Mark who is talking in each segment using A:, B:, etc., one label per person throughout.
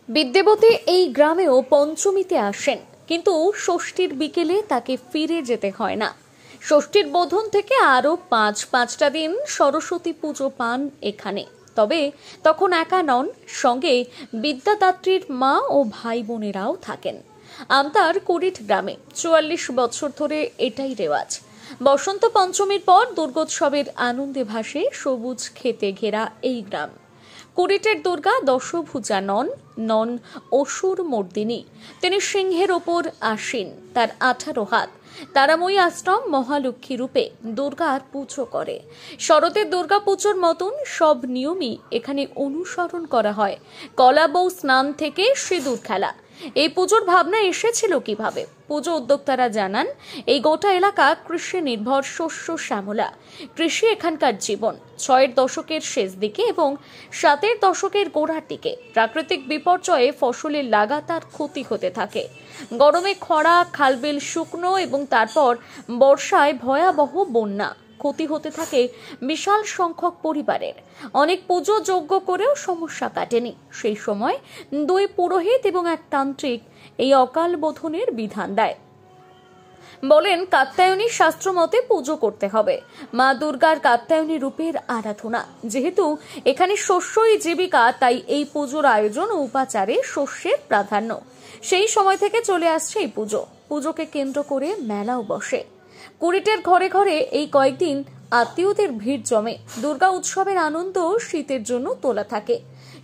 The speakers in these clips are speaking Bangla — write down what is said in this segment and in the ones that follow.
A: বিদ্যাবতী এই গ্রামেও পঞ্চমীতে আসেন, কিন্তু ষষ্ঠীর বিকেলে তাকে ফিরে যেতে হয় না। ষষ্ঠীর বোধন থেকে আরো পাঁচটা দিন সরস্বতী পুজো পান এখানে। তবে তখন একা নন, সঙ্গে বিদ্যাদাত্রীর মা ও ভাই বোনেরাও থাকেন। আমতার কুড়িট গ্রামে ৪৪ বছর ধরে এটাই রেওয়াজ। বসন্ত পঞ্চমীর পর দুর্গোৎসবের আনন্দে ভাসে সবুজ খেতে ঘেরা এই গ্রাম। কুড়িটের দুর্গা দশভুজা নন অসুর মর্দিনী। তিনি সিংহের ওপর আসীন, তার 18 হাত। তারাময়ী আশ্রম মহালক্ষ্মী রূপে দুর্গার পুজো করে। শরতের দুর্গা পুজোর মতন সব নিয়মই এখানে অনুসরণ করা হয়। কলা বউ স্নান থেকে সিঁদুর খেলা। এই পুজোর ভাবনা এসেছিল কিভাবে? পুজো উদ্যোক্তারা জানান, এই গোটা এলাকা কৃষি নির্ভর, শস্য শ্যামলা। কৃষি এখানকার জীবন। ৬-এর দশকের শেষ দিকে এবং ৭-এর দশকের গোড়ার দিকে প্রাকৃতিক বিপর্যয়ে ফসলের লাগাতার ক্ষতি হতে থাকে। গরমে খরা, খালবিল শুকনো এবং তারপর বর্ষায় ভয়াবহ বন্যা। ক্ষতি হতে থাকে বিশাল সংখ্যক পরিবারের। অনেক পুজো যজ্ঞ করেও সমস্যা কাটেনি। সেই সময় 2 পুরোহিত এবং এক তান্ত্রিক এই অকাল বোধনের বিধান দেয়। বলেন, কাত্যায়নী শাস্ত্র মতে পুজো করতে হবে। মা দুর্গার কাত্যায়নী রূপের আরাধনা। যেহেতু এখানে শস্যই জীবিকা, তাই এই পুজোর আয়োজন ও উপাচারে শস্যের প্রাধান্য। সেই সময় থেকে চলে আসছে এই পুজোকে কেন্দ্র করে মেলাও বসে। কুড়িটের ঘরে ঘরে এই কয়েকদিন আত্মীয়দের ভিড় জমে। দুর্গা উৎসবের আনন্দ শীতের জন্য তোলা থাকে।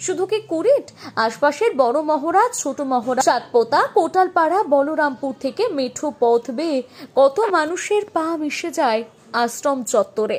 A: শুধু কি কুড়িট, আশপাশের বড় মহড়া, ছোট মহড়া, চাঁদপোতা, কোটালপাড়া, বলরামপুর থেকে মেঠো পথ বেয়ে কত মানুষের পা মিশে যায় আশ্রম চত্বরে।